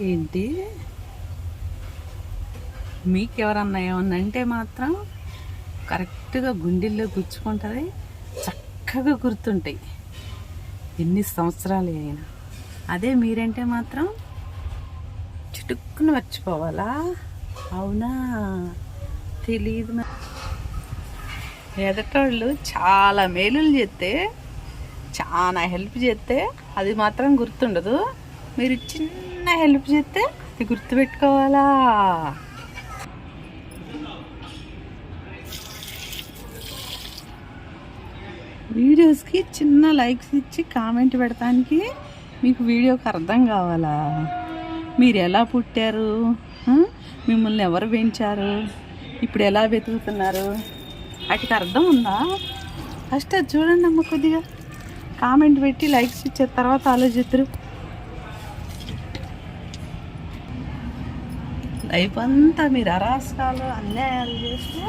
ఏంటి మీకెవరన్నా ఏమన్నా అంటే మాత్రం కరెక్ట్గా గుండెల్లో గుచ్చుకుంటుంది, చక్కగా గుర్తుంటాయి ఎన్ని సంవత్సరాలు అయినా. అదే మీరంటే మాత్రం చిటుక్కున మర్చిపోవాలా? అవునా, తెలీదు. ఎదటోళ్ళు చాలా మేలులు చేస్తే, చాలా హెల్ప్ చేస్తే అది మాత్రం గుర్తుండదు. మీరు చిన్న హెల్ప్ చేస్తే అది గుర్తుపెట్టుకోవాలా? వీడియోస్కి చిన్న లైక్స్ ఇచ్చి కామెంట్ పెడతానికి మీకు వీడియోకి అర్థం కావాలా? మీరు ఎలా పుట్టారు, మిమ్మల్ని ఎవరు పెంచారు, ఇప్పుడు ఎలా వెతుకుతున్నారు, వాటికి అర్థం ఉందా? ఫస్ట్ అది చూడండి అమ్మ, కొద్దిగా కామెంట్ పెట్టి లైక్స్ ఇచ్చే తర్వాత ఆలోచిద్దరు. లైఫ్ అంతా మీరు అరాస్కాలు అన్యాయాలు చేస్తే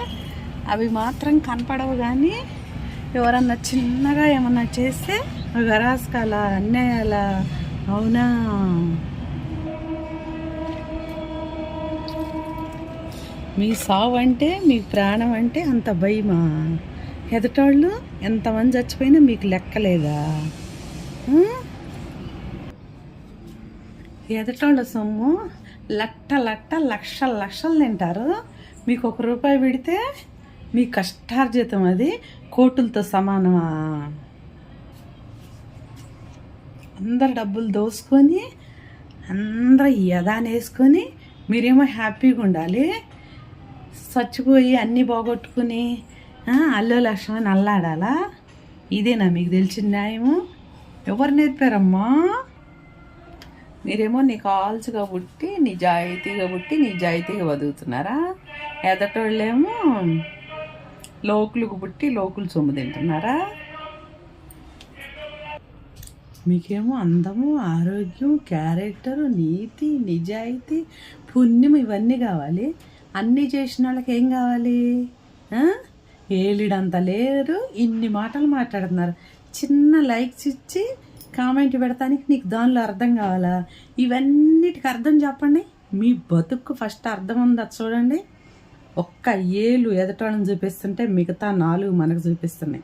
అవి మాత్రం కనపడవు, కానీ ఎవరన్నా చిన్నగా ఏమన్నా చేస్తే అవి అరాస్కాల అన్యాయాల. అవునా, మీ సావు అంటే, మీ ప్రాణం అంటే అంత భయమా? ఎదటోళ్ళు ఎంతమంది చచ్చిపోయినా మీకు లెక్కలేదా? ఎదటోళ్ళ సొమ్ము లక్షలు లక్షలు తింటారు. మీకు ₹1 పెడితే మీ కష్టార్జితం అది కోటులతో సమానమా? అందరు డబ్బులు దోసుకొని అందరూ యదానేసుకొని మీరేమో హ్యాపీగా ఉండాలి. చచ్చిపోయి అన్నీ పోగొట్టుకుని అల్లో లక్షణం అల్లాడాలా? ఇదేనా మీకు తెలిసిన న్యాయము? ఎవరు నేర్పారమ్మా? మీరేమో నీకు ఆల్చుగా పుట్టి నిజాయితీగా బతుకుతున్నారా? ఎదటోళ్ళేమో లోకులకు పుట్టి లోకులు సొమ్ము తింటున్నారా? మీకేమో అందము, ఆరోగ్యం, క్యారెక్టరు, నీతి, నిజాయితీ, పుణ్యం ఇవన్నీ కావాలి. అన్నీ చేసిన వాళ్ళకి ఏం కావాలి? ఏలిడంత లేరు, ఇన్ని మాటలు మాట్లాడుతున్నారు. చిన్న లైక్స్ ఇచ్చి కామెంట్ పెడతానికి నీకు దానిలో అర్థం కావాలా? ఇవన్నిటికి అర్థం చెప్పండి. మీ బతుకు ఫస్ట్ అర్థం ఉందా చూడండి. ఒక్క ఏలు ఎదటోళ్ళని చూపిస్తుంటే మిగతా 4 మనకు చూపిస్తున్నాయి.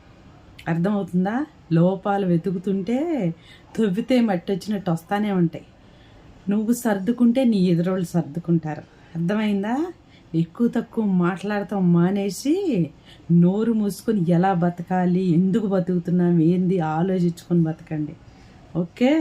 అర్థమవుతుందా? లోపాలు వెతుకుతుంటే తవ్వితే మట్టి వచ్చినట్టు వస్తానే ఉంటాయి. నువ్వు సర్దుకుంటే నీ ఎదురోళ్ళు సర్దుకుంటారు. అర్థమైందా? ఎక్కువ తక్కువ మాట్లాడతాం మానేసి నోరు మూసుకొని ఎలా బతకాలి, ఎందుకు బతుకుతున్నాం, ఏంది ఆలోచించుకొని బతకండి. ఓకే.